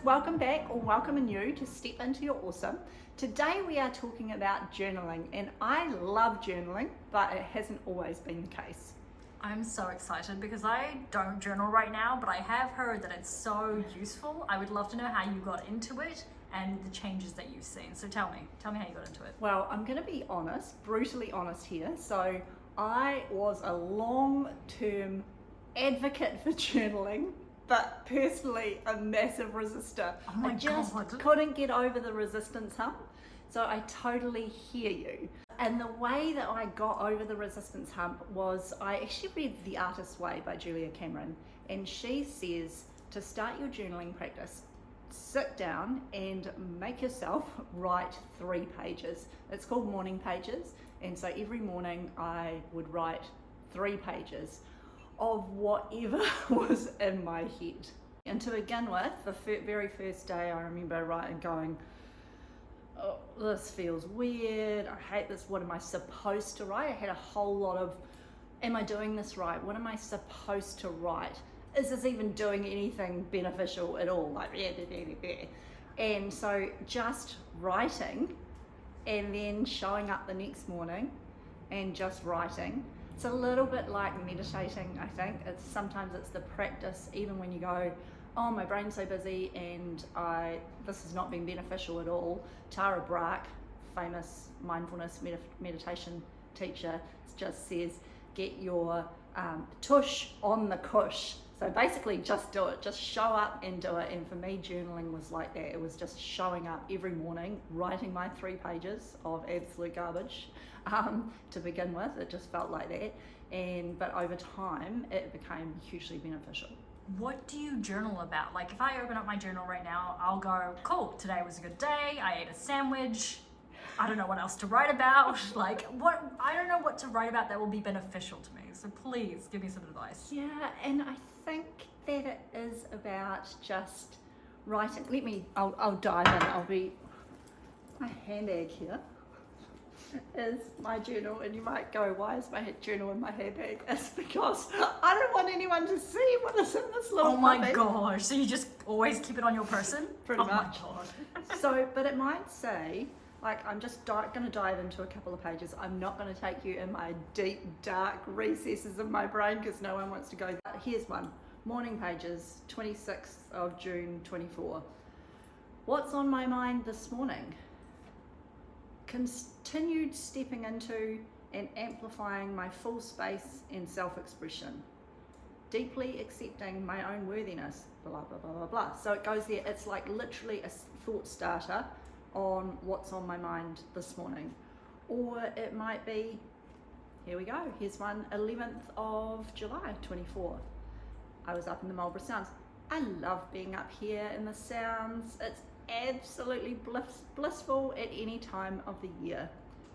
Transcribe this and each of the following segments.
welcome back or welcome anew to Step Into Your Awesome. Today we are talking about journaling, and I love journaling, but it hasn't always been the case. I'm so excited because I don't journal right now, but I have heard that it's so useful. I would love to know how you got into it and the changes that you've seen. So tell me how you got into it. Well, I'm going to be honest, brutally honest here. So I was a long-term advocate for journaling, but personally a massive resistor. Oh my I just God. couldn't get over the resistance hump. So I totally hear you. And the way that I got over the resistance hump was I actually read The Artist's Way by Julia Cameron, and she says to start your journaling practice, sit down and make yourself write 3 pages. It's called morning pages, and so every morning I would write 3 pages of whatever was in my head. And to begin with, the very first day I remember writing going, oh, this feels weird, I hate this, what am I supposed to write? I had a whole lot of, am I doing this right? What am I supposed to write? Is this even doing anything beneficial at all? Like, and so just writing and then showing up the next morning and just writing. It's a little bit like meditating, I think. Sometimes it's the practice, even when you go, oh, my brain's so busy and this has not been beneficial at all. Tara Brach, famous mindfulness meditation teacher, just says, get your tush on the cush. So basically just do it, just show up and do it. And for me, journaling was like that. It was just showing up every morning, writing my 3 pages of absolute garbage to begin with. It just felt like that. But over time, it became hugely beneficial. What do you journal about? Like if I open up my journal right now, I'll go, cool, today was a good day, I ate a sandwich, I don't know what else to write about. I don't know what to write about that will be beneficial to me. So please give me some advice. Yeah, and I think that it is about just writing. I'll dive in. My handbag here is my journal, and you might go, why is my journal in my handbag? It's because I don't want anyone to see what is in this little Oh my puppy. gosh, so you just always keep it on your person? Pretty oh much. My God. So, but it might say, like, I'm just going to dive into a couple of pages. I'm not going to take you in my deep, dark recesses of my brain because no one wants to go there. Here's one. Morning pages, 26th of June 24. What's on my mind this morning? Continued stepping into and amplifying my full space and self-expression. Deeply accepting my own worthiness, blah, blah, blah, blah, blah. So it goes there. It's like literally a thought starter on what's on my mind this morning. Or it might be, here we go, here's one, 11th of July 24. I was up in the Marlborough Sounds. I love being up here in the Sounds. It's absolutely blissful at any time of the year.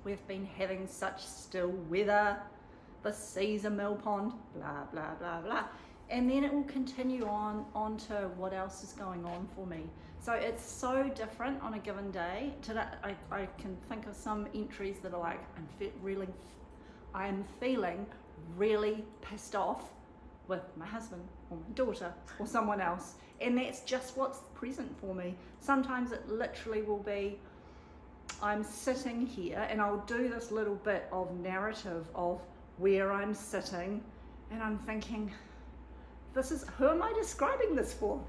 We've been having such still weather, the sea's a mill pond, blah, blah, blah, blah. And then it will continue on to what else is going on for me. So it's so different on a given day. Today, I can think of some entries that are like, I'm feeling really pissed off with my husband or my daughter or someone else. And that's just what's present for me. Sometimes it literally will be, I'm sitting here and I'll do this little bit of narrative of where I'm sitting and I'm thinking, who am I describing this for?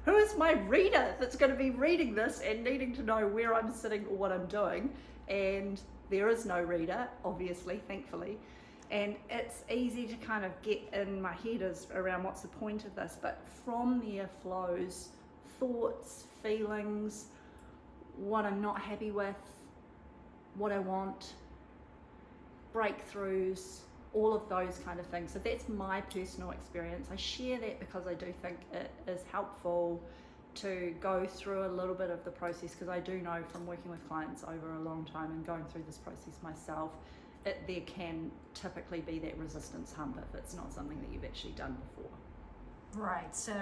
Who is my reader that's going to be reading this and needing to know where I'm sitting or what I'm doing? And there is no reader, obviously, thankfully. And it's easy to kind of get in my head around what's the point of this, but from there flows thoughts, feelings, what I'm not happy with, what I want, breakthroughs, all of those kind of things. So that's my personal experience. I share that because I do think it is helpful to go through a little bit of the process, because I do know from working with clients over a long time and going through this process myself, there can typically be that resistance hump if it's not something that you've actually done before. Right, so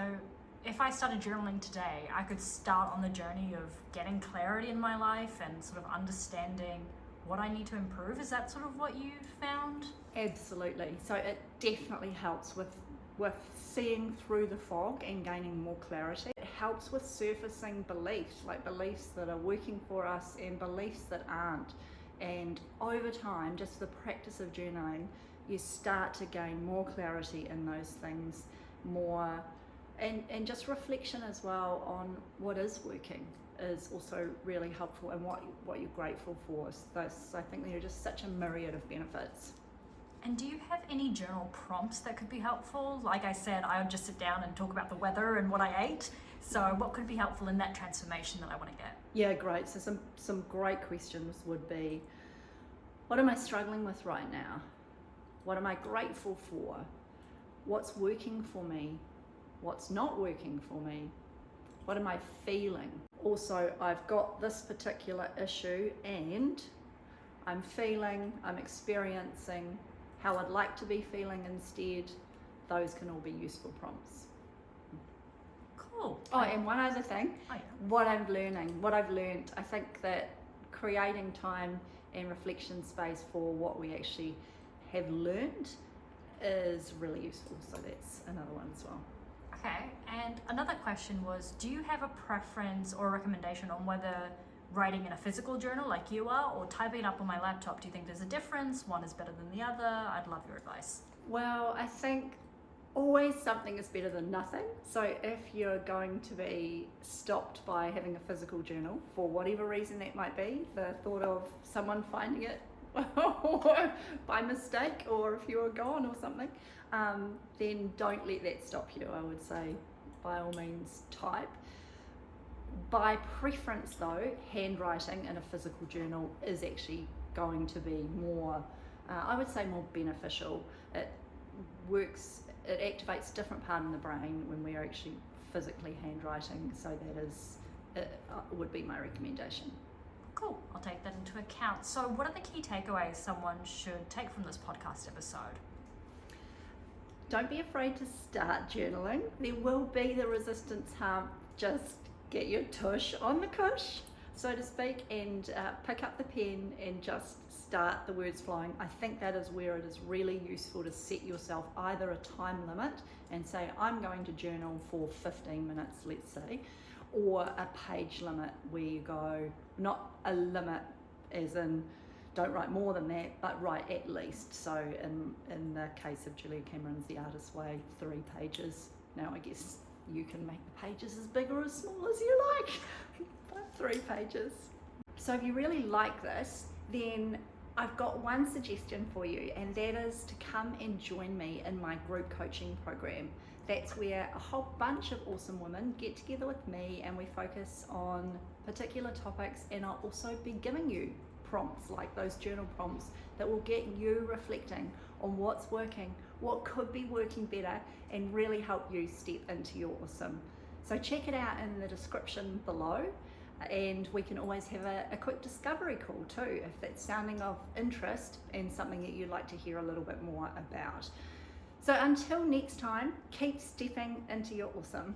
if I started journaling today, I could start on the journey of getting clarity in my life and sort of understanding what I need to improve. Is that sort of what you've found? Absolutely. So it definitely helps with with seeing through the fog and gaining more clarity. It helps with surfacing beliefs, like beliefs that are working for us and beliefs that aren't. And over time, just the practice of journaling, you start to gain more clarity in those things, more, and just reflection as well on what is working is also really helpful, and what you're grateful for. So I think there are just such a myriad of benefits. And do you have any journal prompts that could be helpful? Like I said, I would just sit down and talk about the weather and what I ate. So what could be helpful in that transformation that I want to get? Yeah, great. So some great questions would be, what am I struggling with right now? What am I grateful for? What's working for me? What's not working for me? What am I feeling? Also, I've got this particular issue and I'm experiencing how I'd like to be feeling instead. Those can all be useful prompts. Cool. Oh, and one other thing, Oh, yeah. what I've learned, I think that creating time and reflection space for what we actually have learned is really useful. So that's another one as well. Okay, and another question was, do you have a preference or a recommendation on whether writing in a physical journal like you are or typing it up on my laptop? Do you think there's a difference? One is better than the other? I'd love your advice. Well, I think always something is better than nothing. So if you're going to be stopped by having a physical journal, for whatever reason that might be, the thought of someone finding it by mistake, or if you're gone or something, then don't let that stop you. I would say by all means type. By preference though, handwriting in a physical journal is actually going to be more, I would say more beneficial. It activates a different part in the brain when we are actually physically handwriting, so that would be my recommendation. Cool, I'll take that into account. So what are the key takeaways someone should take from this podcast episode? Don't be afraid to start journaling. There will be the resistance hump. Just get your tush on the cush, so to speak, and pick up the pen and just start the words flowing. I think that is where it is really useful to set yourself either a time limit and say, I'm going to journal for 15 minutes, let's say, or a page limit where you go, not a limit as in don't write more than that, but write at least. So in the case of Julia Cameron's The Artist's Way, 3 pages. Now I guess you can make the pages as big or as small as you like, but 3 pages. So if you really like this, then I've got one suggestion for you, and that is to come and join me in my group coaching program. That's where a whole bunch of awesome women get together with me and we focus on particular topics, and I'll also be giving you prompts like those journal prompts that will get you reflecting on what's working, what could be working better, and really help you step into your awesome. So check it out in the description below, and we can always have a quick discovery call too if that's sounding of interest and something that you'd like to hear a little bit more about. So until next time, keep stepping into your awesome.